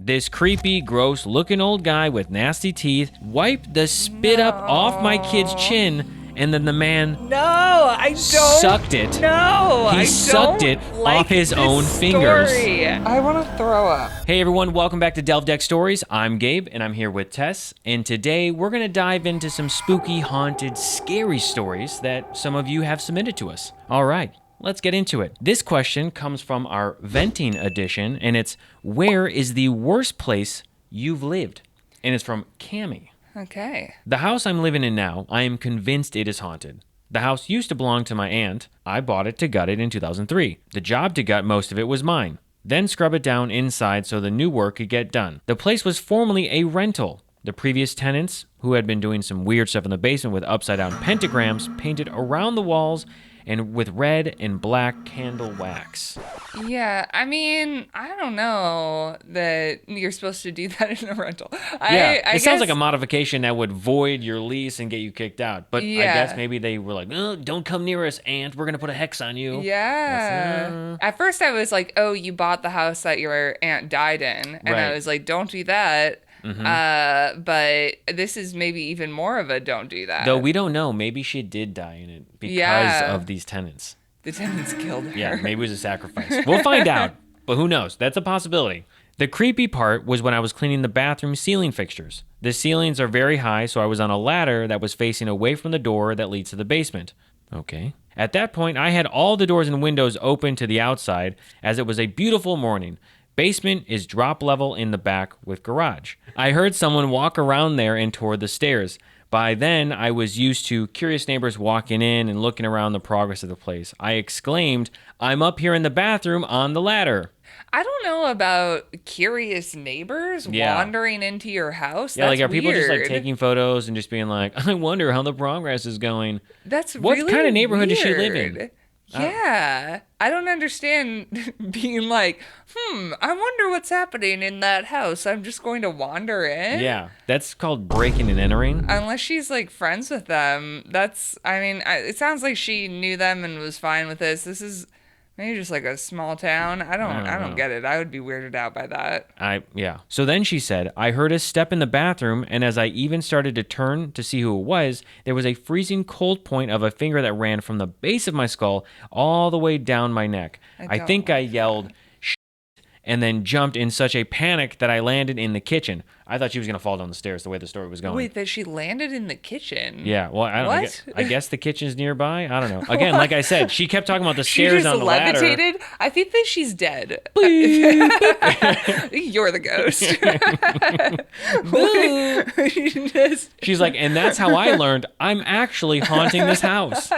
This creepy, gross-looking old guy with nasty teeth wiped the spit up off my kid's chin, and then the man sucked it. He sucked it off his own fingers. I want to throw up. Hey everyone, welcome back to Delve Deck Stories. I'm Gabe, and I'm here with Tess. And today we're gonna dive into some spooky, haunted, scary stories that some of you have submitted to us. All right, let's get into it. This question comes from our venting edition, and it's, where is the worst place you've lived? And it's from Cammie. Okay. The house I'm living in now, I am convinced it is haunted. The house used to belong to my aunt. I bought it to gut it in 2003. The job to gut most of it was mine. Then scrub it down inside so the new work could get done. The place was formerly a rental. The previous tenants, who had been doing some weird stuff in the basement with upside-down pentagrams painted around the walls and with red and black candle wax. Yeah, I mean, I don't know that you're supposed to do that in a rental. It sounds like a modification that would void your lease and get you kicked out. But I guess maybe they were like, oh, don't come near us, aunt. We're going to put a hex on you. Yeah. At first I was like, oh, you bought the house that your aunt died in. And I was like, don't do that. Mm-hmm. But this is maybe even more of a don't do that. Though we don't know. Maybe she did die in it because of these tenants. The tenants killed her. Yeah, maybe it was a sacrifice. We'll find out, but who knows? That's a possibility. The creepy part was when I was cleaning the bathroom ceiling fixtures. The ceilings are very high, so I was on a ladder that was facing away from the door that leads to the basement. Okay. At that point, I had all the doors and windows open to the outside, as it was a beautiful morning. Basement is drop level in the back with garage. I heard someone walk around there and toward the stairs. By then, I was used to curious neighbors walking in and looking around the progress of the place. I exclaimed, I'm up here in the bathroom on the ladder. I don't know about curious neighbors wandering into your house. Yeah, That's like are people just like weird. taking photos and just being like, I wonder how the progress is going. That's what really kind of neighborhood weird. does she live in? Yeah, I don't understand being like, I wonder what's happening in that house. I'm just going to wander in. Yeah, that's called breaking and entering. Unless she's like friends with them. It sounds like she knew them and was fine with this. This is maybe just like a small town. I don't get it. I would be weirded out by that. So then she said, I heard a step in the bathroom, and as I even started to turn to see who it was, there was a freezing cold point of a finger that ran from the base of my skull all the way down my neck. I think I yelled, shit, and then jumped in such a panic that I landed in the kitchen. I thought she was going to fall down the stairs the way the story was going. Wait, that she landed in the kitchen? Yeah, well, I don't know. I guess the kitchen's nearby. I don't know. Again, like I said, she kept talking about the stairs on the ladder. She just levitated? I think that she's dead. You're the ghost. She's like, and that's how I learned I'm actually haunting this house.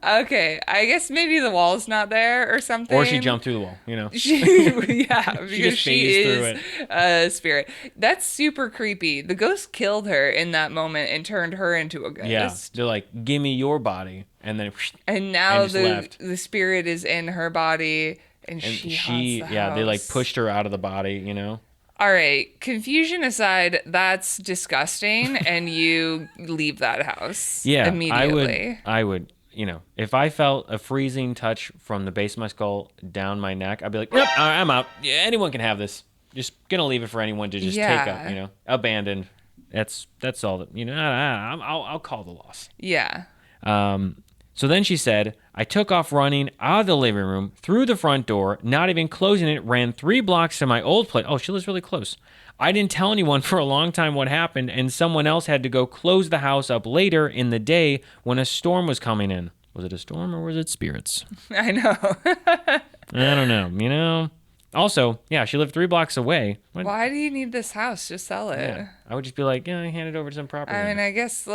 Okay, I guess maybe the wall's not there or something. Or she jumped through the wall, you know? Because just she is a spirit. That's super creepy. The ghost killed her in that moment and turned her into a ghost. Yeah, they're like, give me your body. And then now the spirit is in her body and she haunts the house. They like pushed her out of the body, you know? All right, confusion aside, that's disgusting, and you leave that house immediately. I would, you know, if I felt a freezing touch from the base of my skull down my neck, I'd be like, nope, I'm out. Yeah, anyone can have this. Just gonna leave it for anyone to just take up, you know, abandoned. That's all that, you know, I'll call the loss. Yeah. So then she said, I took off running out of the living room, through the front door, not even closing it, ran 3 blocks to my old place. Oh, she lives really close. I didn't tell anyone for a long time what happened, and someone else had to go close the house up later in the day when a storm was coming in. Was it a storm or was it spirits? I know. I don't know, you know? Also, yeah, she lived 3 blocks away. Why do you need this house? Just sell it. Yeah. I would just be like, yeah, hand it over to some property. I mean, I guess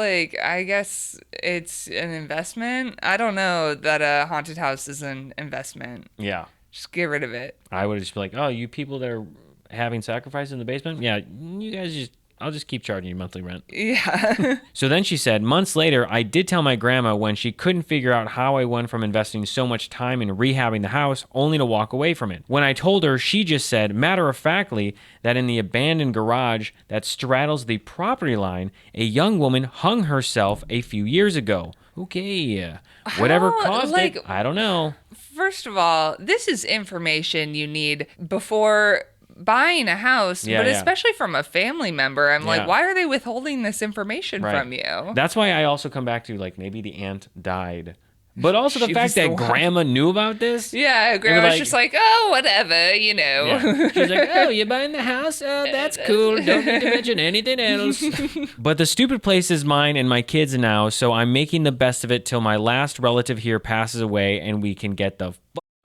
it's an investment. I don't know that a haunted house is an investment. Yeah. Just get rid of it. I would just be like, oh, you people that are having sacrifices in the basement? Yeah, you guys I'll just keep charging you monthly rent. Yeah. So then she said, months later, I did tell my grandma when she couldn't figure out how I went from investing so much time in rehabbing the house only to walk away from it. When I told her, she just said, matter-of-factly, that in the abandoned garage that straddles the property line, a young woman hung herself a few years ago. Okay. Whatever caused it, I don't know. First of all, this is information you need before buying a house, Yeah, but yeah. especially from a family member, I'm Yeah. like, why are they withholding this information Right. from you? That's why I also come back to like maybe the aunt died, but also the She fact was the that one. grandma knew about this. Yeah, grandma's just like, oh, whatever, you know. Yeah. She's like, oh, you're buying the house? Oh, that's cool. Don't need to mention anything else. But the stupid place is mine and my kids now, so I'm making the best of it till my last relative here passes away and we can get the f-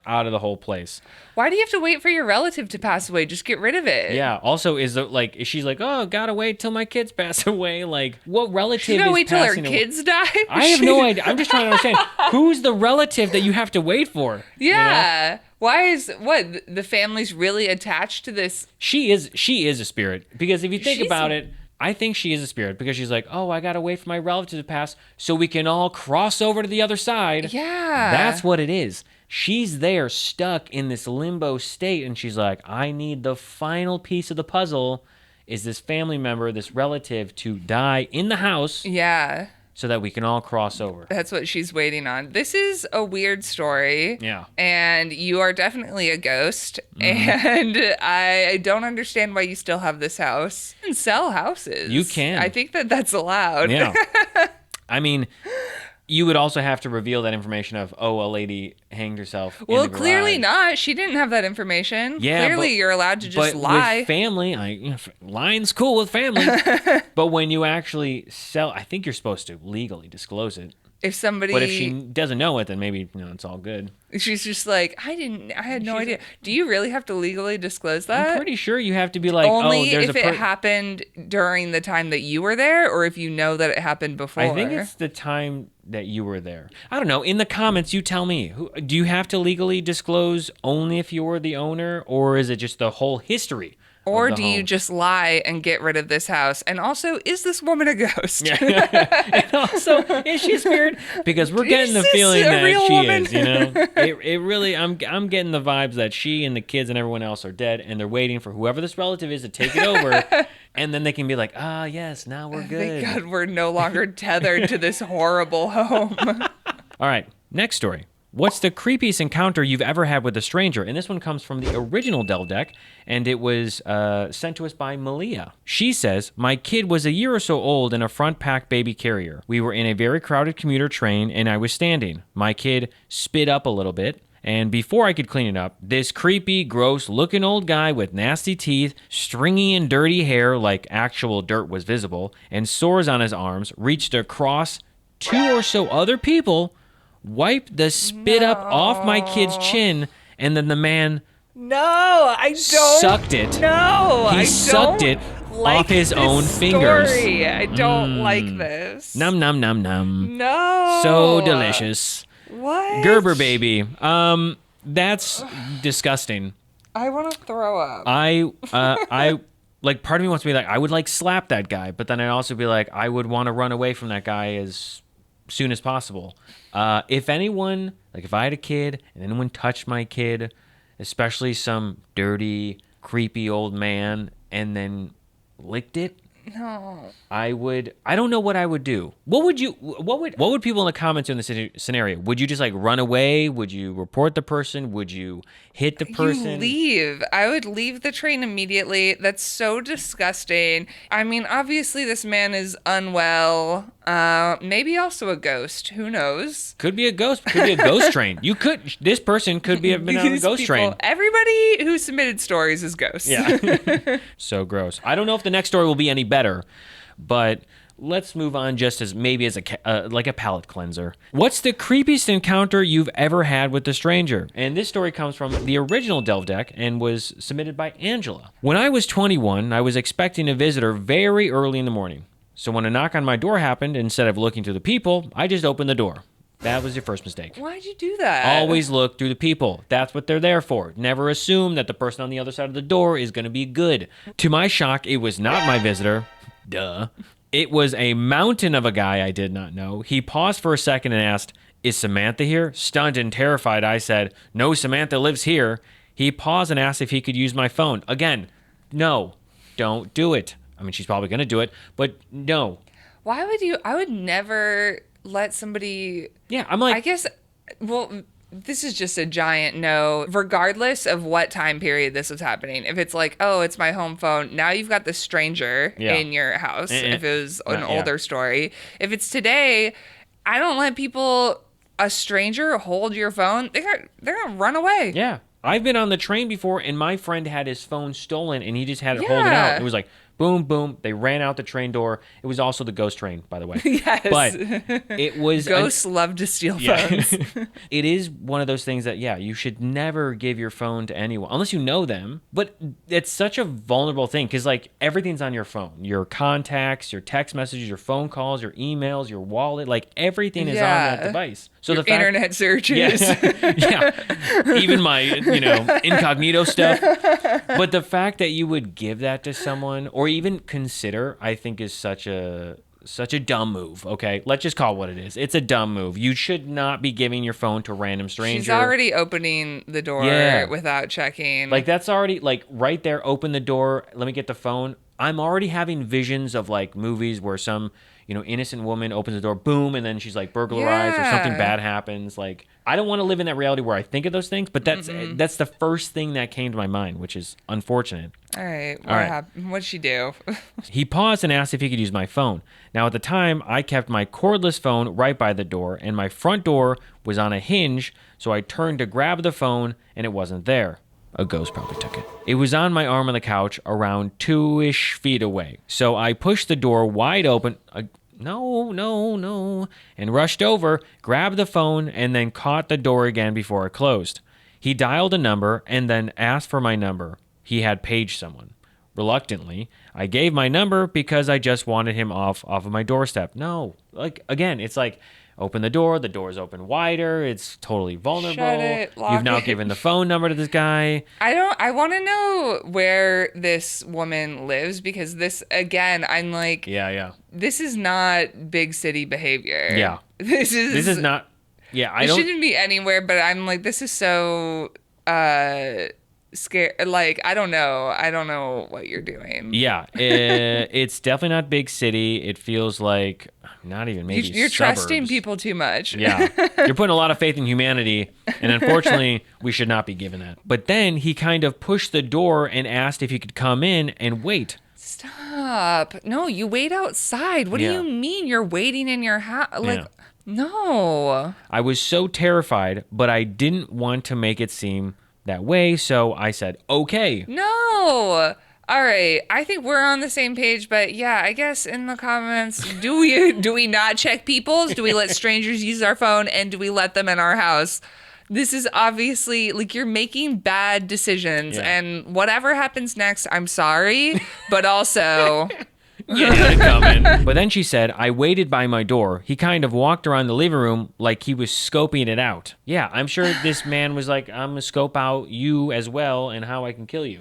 out of the whole place. Why do you have to wait for your relative to pass away? Just get rid of it. Yeah. Also, is she's like, oh, gotta wait till my kids pass away? Like, what relative She's gonna is wait till her passing away? kids die? I have no idea. I'm just trying to understand who's the relative that you have to wait for. Yeah. You know? Why is the family's really attached to this? She is a spirit because if you think about it, I think she is a spirit because she's like, oh, I gotta wait for my relative to pass so we can all cross over to the other side. Yeah. That's what it is. She's there stuck in this limbo state and she's like, I need the final piece of the puzzle is this family member, this relative to die in the house. Yeah. So that we can all cross over. That's what she's waiting on. This is a weird story. Yeah. And you are definitely a ghost. And I don't understand why you still have this house. You can sell houses. You can. I think that's allowed. Yeah. I mean, you would also have to reveal that information of, oh, a lady hanged herself. Well, in the clearly garage. not. She didn't have that information. Yeah, clearly, but- you're allowed to just but lie. with family, lying's cool with family. But when you actually sell, I think you're supposed to legally disclose it. If somebody, But if she doesn't know it, then maybe it's all good. she's just like, I had no idea. Do you really have to legally disclose that? I'm pretty sure you have to be like, Only oh, there's if a it happened during the time that you were there, or if you know that it happened before. I think it's the time that you were there. I don't know. In the comments, you tell me. Do you have to legally disclose only if you were the owner, or is it just the whole history? Or of the do you home? just lie and get rid of this house? And also, is this woman a ghost? Yeah. And also, is she a spirit? Because we're getting the Is this feeling a that real she woman? is, you know? It really, I'm getting the vibes that she and the kids and everyone else are dead and they're waiting for whoever this relative is to take it over. And then they can be like, ah, yes, now we're good. Thank God we're no longer tethered to this horrible home. All right, next story. What's the creepiest encounter you've ever had with a stranger? And this one comes from the original Delve deck, and it was sent to us by Malia. She says, my kid was a year or so old in a front pack baby carrier. We were in a very crowded commuter train, and I was standing. My kid spit up a little bit. And before I could clean it up, this creepy, gross-looking old guy with nasty teeth, stringy and dirty hair like actual dirt was visible, and sores on his arms, reached across two or so other people, wiped the spit up off my kid's chin, and then the man No, I don't. sucked it. No, He sucked it off his own fingers. I don't like this. Num num num num. No. So delicious. What? Gerber baby. That's disgusting. I want to throw up. I like part of me wants to be like I would like slap that guy, but then I'd also be like I would want to run away from that guy as soon as possible. If anyone, like if I had a kid and anyone touched my kid, especially some dirty, creepy old man, and then licked it, No. I don't know what I would do. What would people in the comments in this scenario? Would you just like run away? Would you report the person? Would you hit the person? You leave. I would leave the train immediately. That's so disgusting. I mean, obviously this man is unwell. Maybe also a ghost. Who knows? Could be a ghost. Could be a ghost train. This person could have been on a These ghost people- train. Everybody who submitted stories is ghosts. Yeah. So gross. I don't know if the next story will be any better, but let's move on just as maybe as like a palate cleanser. What's the creepiest encounter you've ever had with a stranger? And this story comes from the original Delve deck and was submitted by Angela. When I was 21, I was expecting a visitor very early in the morning. So when a knock on my door happened, instead of looking through the people, I just opened the door. That was your first mistake. Why'd you do that? Always look through the people. That's what they're there for. Never assume that the person on the other side of the door is going to be good. To my shock, it was not my visitor. Duh. It was a mountain of a guy I did not know. He paused for a second and asked, "Is Samantha here?" Stunned and terrified, I said, "No, Samantha lives here." He paused and asked if he could use my phone. Again, no, don't do it. I mean, she's probably going to do it, but no. Why would you? I would never let somebody. Yeah, I'm like, I guess. Well, this is just a giant no, regardless of what time period this was happening. If it's like, oh, it's my home phone, now you've got this stranger in your house. If it was an older story. If it's today, I don't let a stranger hold your phone. They're gonna run away. Yeah. I've been on the train before, and my friend had his phone stolen, and he just had it holding out. It was like, boom, boom. They ran out the train door. It was also the ghost train, by the way. Yes. But it was... Ghosts love to steal phones. It is one of those things that, you should never give your phone to anyone, unless you know them. But it's such a vulnerable thing, because, like, everything's on your phone. Your contacts, your text messages, your phone calls, your emails, your wallet, like, everything is on that device. So your internet searches. Even my, incognito stuff. But the fact that you would give that to someone, or even consider, I think is such a dumb move. Okay, let's just call it what it is. It's a dumb move. You should not be giving your phone to a random stranger. She's already opening the door without checking. Like, that's already, like, right there. Open the door. Let me get the phone. I'm already having visions of, like, movies where some, innocent woman opens the door, boom, and then she's, like, burglarized or something bad happens. Like, I don't want to live in that reality where I think of those things, but that's the first thing that came to my mind, which is unfortunate. All right. What happened? What'd she do? He paused and asked if he could use my phone. Now, at the time, I kept my cordless phone right by the door, and my front door was on a hinge, so I turned to grab the phone, and it wasn't there. A ghost probably took it. It was on my arm on the couch around 2-ish feet away. So I pushed the door wide open. No. And rushed over, grabbed the phone, and then caught the door again before it closed. He dialed a number and then asked for my number. He had paged someone. Reluctantly, I gave my number because I just wanted him off of my doorstep. No. Like, again, it's like, open the door's open wider, it's totally vulnerable. Shut it, lock You've now it. given the phone number to this guy. I want to know where this woman lives, because this, again, I'm like, this is not big city behavior. Yeah. This is not, it shouldn't be anywhere, but I'm like, this is so, scary. Like, I don't know what you're doing. Yeah, it's definitely not big city. It feels like not even maybe you're suburbs. Trusting people too much. Yeah, you're putting a lot of faith in humanity, and unfortunately, we should not be given that. But then he kind of pushed the door and asked if he could come in and wait. Stop! No, you wait outside. What do you mean you're waiting in your house? Like, no. I was so terrified, but I didn't want to make it seem that way, so I said, okay. No. All right. I think we're on the same page, but I guess in the comments, do we not check people's? Do we let strangers use our phone, and do we let them in our house? This is obviously, like, you're making bad decisions, and whatever happens next, I'm sorry, but also... coming. But then she said, I waited by my door. He kind of walked around the living room like he was scoping it out. Yeah, I'm sure this man was like, I'm going to scope out you as well and how I can kill you.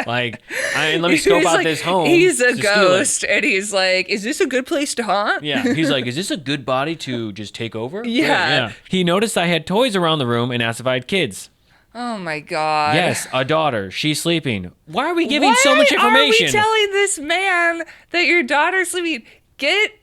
Like, let me scope out this home. He's a ghost, and he's like, is this a good place to haunt? Yeah, he's like, is this a good body to just take over? Yeah. He noticed I had toys around the room and asked if I had kids. Oh my God. Yes, a daughter. She's sleeping. Why are we giving so much information? Why are we telling this man that your daughter's sleeping? Get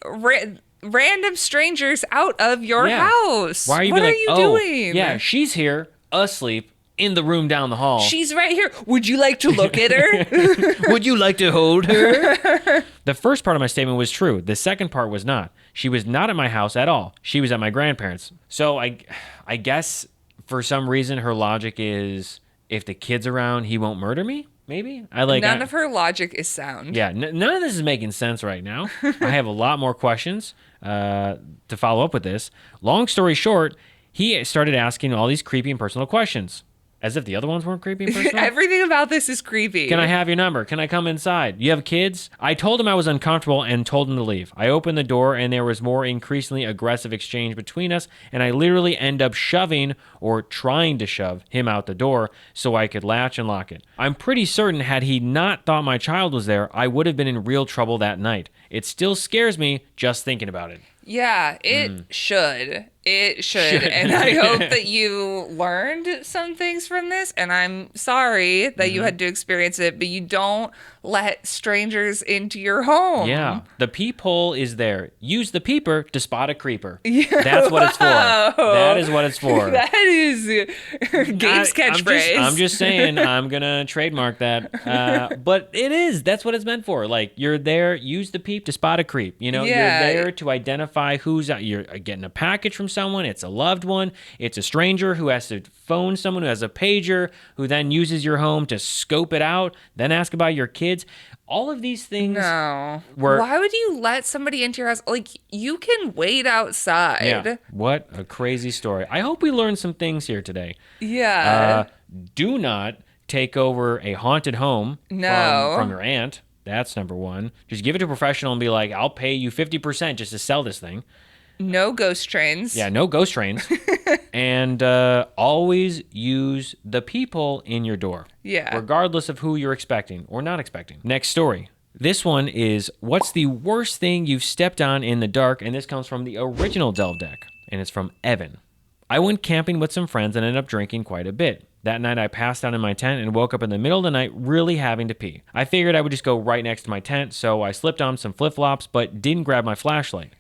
random strangers out of your house. Why are you What are you doing? Yeah, she's here, asleep, in the room down the hall. She's right here. Would you like to look at her? Would you like to hold her? The first part of my statement was true. The second part was not. She was not at my house at all. She was at my grandparents'. So I guess for some reason her logic is, if the kid's around, he won't murder me? Maybe? None of her logic is sound. Yeah, none of this is making sense right now. I have a lot more questions to follow up with this. Long story short, he started asking all these creepy and personal questions. As if the other ones weren't creepy and personal? Everything about this is creepy. Can I have your number? Can I come inside? You have kids? I told him I was uncomfortable and told him to leave. I opened the door and there was more increasingly aggressive exchange between us, and I literally end up shoving, or trying to shove, him out the door so I could latch and lock it. I'm pretty certain had he not thought my child was there, I would have been in real trouble that night. It still scares me just thinking about it. Yeah, it should. It should. And I hope that you learned some things from this. And I'm sorry that you had to experience it, but you don't let strangers into your home. Yeah. The peephole is there. Use the peeper to spot a creeper. That's what it's for. That is what it's for. That is Gabe's catchphrase. I'm just saying, I'm going to trademark that. But it is. That's what it's meant for. Like, you're there, use the peep to spot a creep. You know, you're there to identify who's out. You're getting a package from someone. It's a loved one. It's a stranger who has to phone someone who has a pager, who then uses your home to scope it out, then ask about your kids. All of these things. No. Why would you let somebody into your house? Like, you can wait outside. Yeah. What a crazy story. I hope we learned some things here today. Yeah. Do not take over a haunted home from your aunt. That's number one. Just give it to a professional and be like, I'll pay you 50% just to sell this thing. No ghost trains. Yeah, no ghost trains. And always use the peephole in your door. Yeah. Regardless of who you're expecting or not expecting. Next story. This one is, what's the worst thing you've stepped on in the dark? And this comes from the original Delve deck. And it's from Evan. I went camping with some friends and ended up drinking quite a bit. That night, I passed out in my tent and woke up in the middle of the night really having to pee. I figured I would just go right next to my tent, so I slipped on some flip-flops but didn't grab my flashlight.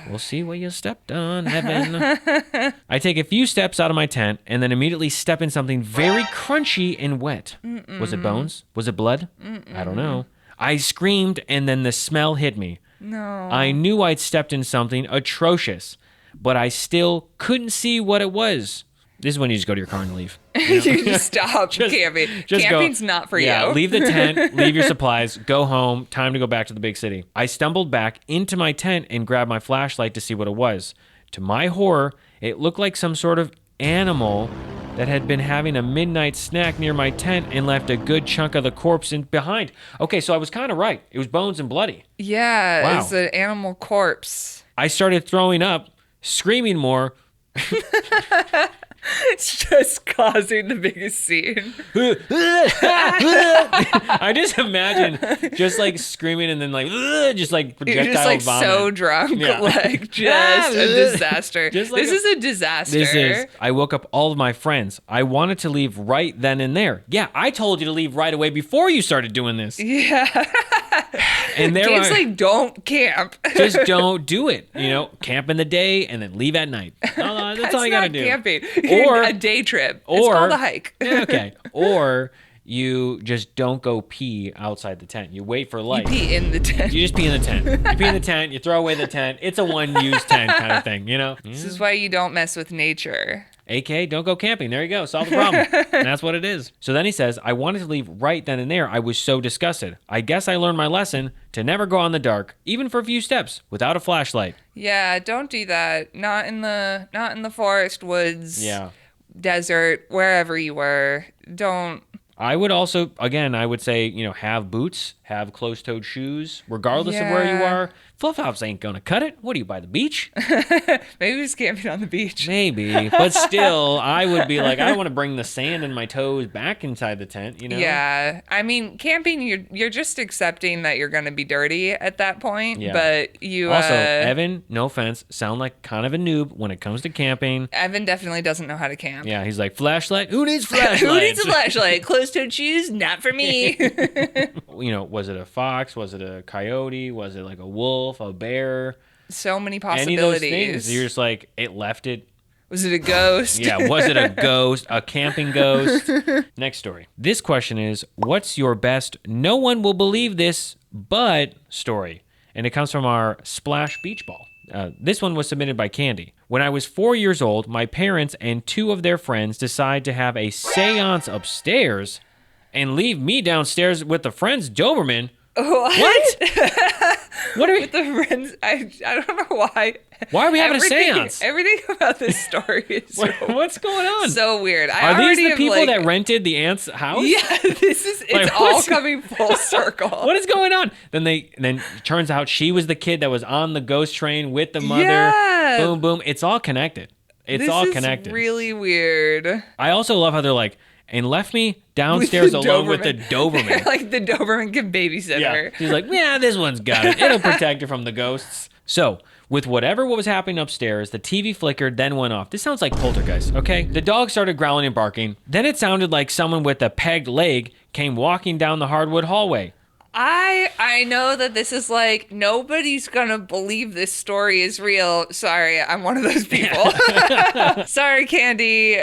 We'll see what you stepped on, Evan. I take a few steps out of my tent and then immediately step in something very crunchy and wet. Was it bones? Was it blood? I don't know. I screamed and then the smell hit me. No. I knew I'd stepped in something atrocious, but I still couldn't see what it was. This is when you just go to your car and leave. You just stop camping. Camping's not for you. Yeah, leave the tent, leave your supplies, go home, time to go back to the big city. I stumbled back into my tent and grabbed my flashlight to see what it was. To my horror, it looked like some sort of animal that had been having a midnight snack near my tent and left a good chunk of the corpse behind. Okay, so I was kind of right. It was bones and bloody. Yeah, Wow. It's an animal corpse. I started throwing up, screaming more. It's just causing the biggest scene. I just imagine just like screaming and then like just like projectile You're just like vomit. so drunk, Yeah. like just a disaster. Just like this is a disaster. This is. I woke up all of my friends. I wanted to leave right then and there. Yeah, I told you to leave right away before you started doing this. Yeah. And there Gabe's like, don't camp. just don't do it. You know, camp in the day and then leave at night. That's all you gotta do. Camping. Or a day trip. It's called a hike. Okay. Or you just don't go pee outside the tent. You wait for light. You pee in the tent. You just pee in the tent. You pee in the tent. You throw away the tent. It's a one-use tent kind of thing, you know? This is why you don't mess with nature. AK, don't go camping. There you go. Solve the problem. And that's what it is. So then he says, I wanted to leave right then and there. I was so disgusted. I guess I learned my lesson to never go on the dark, even for a few steps, without a flashlight. Yeah, don't do that. Not in the forest, woods, Yeah. desert, wherever you were. Don't. I would also, again, I would say, you know, have boots, have closed-toed shoes, regardless of where you Yeah. are. Flip-flops ain't gonna cut it. What are you, by the beach? Maybe just camping on the beach. Maybe, but still, I would be like, I don't want to bring the sand and my toes back inside the tent, you know? Yeah, I mean, camping, you're just accepting that you're going to be dirty at that point. Yeah. But you Also, Evan, no offense, sound like kind of a noob when it comes to camping. Evan definitely doesn't know how to camp. Yeah, he's like, flashlight? Who needs flashlight? Who needs a flashlight? Closed-toed shoes? Not for me. You know, was it a fox? Was it a coyote? Was it like a wolf, a bear? So many Any possibilities. of those things. You're just like, it left it. Was it a ghost? Yeah, was it a ghost? A camping ghost? Next story. This question is, what's your best no one will believe this but story? And it comes from our Splash Beach Ball. This one was submitted by Candy. When I was 4 years old, my parents and two of their friends decided to have a seance upstairs and leave me downstairs with the friends Doberman. What? What are we? With the friends, I don't know why. Why are we having a seance? Everything about this story is What's going on? so weird. Are these the people that rented the aunt's house? Yeah, it's all coming full circle. What is going on? Then it turns out she was the kid that was on the ghost train with the mother. Yeah. Boom, boom. It's all connected. It's all connected. This is really weird. I also love how they're like, and left me downstairs alone with the Doberman. Like the Doberman can babysit her. She's like, yeah, this one's got it. It'll protect her from the ghosts. So, with whatever was happening upstairs, the TV flickered, then went off. This sounds like poltergeist, okay? The dog started growling and barking. Then it sounded like someone with a pegged leg came walking down the hardwood hallway. I know that this is like, nobody's gonna believe this story is real. Sorry, I'm one of those people. Sorry, Candy.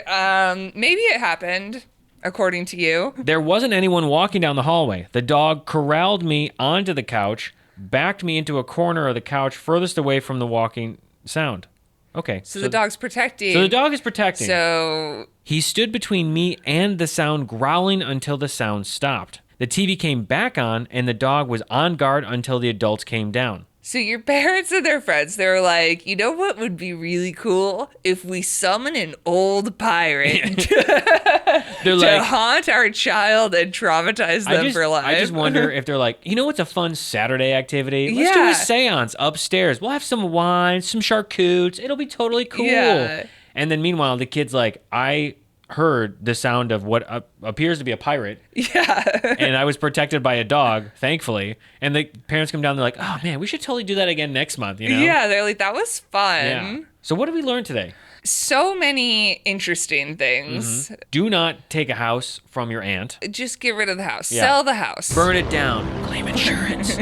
Maybe it happened, according to you. There wasn't anyone walking down the hallway. The dog corralled me onto the couch, backed me into a corner of the couch furthest away from the walking sound. Okay. So the dog's protecting. So the dog is protecting. So He stood between me and the sound, growling until the sound stopped. The TV came back on, and the dog was on guard until the adults came down. So your parents and their friends, they were like, you know what would be really cool? If we summon an old pirate to haunt our child and traumatize them for life. I just wonder if they're like, you know what's a fun Saturday activity? Let's do a seance upstairs. We'll have some wine, some charcuteries. It'll be totally cool. Yeah. And then meanwhile, the kid's like, I heard the sound of what appears to be a pirate. Yeah. And I was protected by a dog, thankfully. And the parents come down, they're like, oh man, we should totally do that again next month, you know? Yeah, they're like, that was fun. Yeah. So what did we learn today? So many interesting things. Mm-hmm. Do not take a house from your aunt. Just get rid of the house. Yeah. Sell the house. Burn it down. Claim insurance.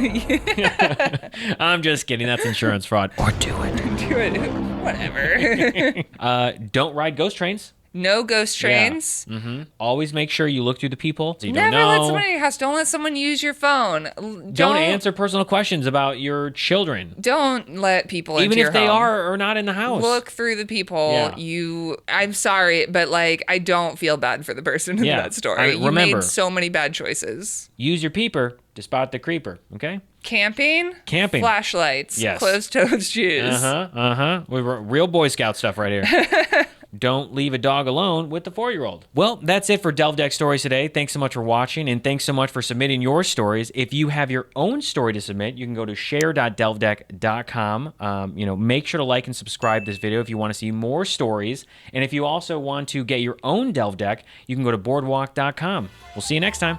I'm just kidding. That's insurance fraud. Or do it. Do it. Whatever. Don't ride ghost trains. No ghost trains. Yeah. Mm-hmm. Always make sure you look through the people. So you Never don't know. let someone in your house. Don't let someone use your phone. Don't answer personal questions about your children. Don't let people even into your if they home. are or not in the house. Look through the people. Yeah. I'm sorry, but like, I don't feel bad for the person in that story. You remember, made so many bad choices. Use your peeper to spot the creeper. Okay. Camping. Flashlights. Yes. Closed-toed shoes. We were real Boy Scout stuff right here. Don't leave a dog alone with the 4-year-old. Well, that's it for Delve Deck Stories today. Thanks so much for watching, and thanks so much for submitting your stories. If you have your own story to submit, you can go to share.delvedeck.com. Make sure to like and subscribe this video if you want to see more stories. And if you also want to get your own Delve Deck, you can go to boredwalk.com. We'll see you next time.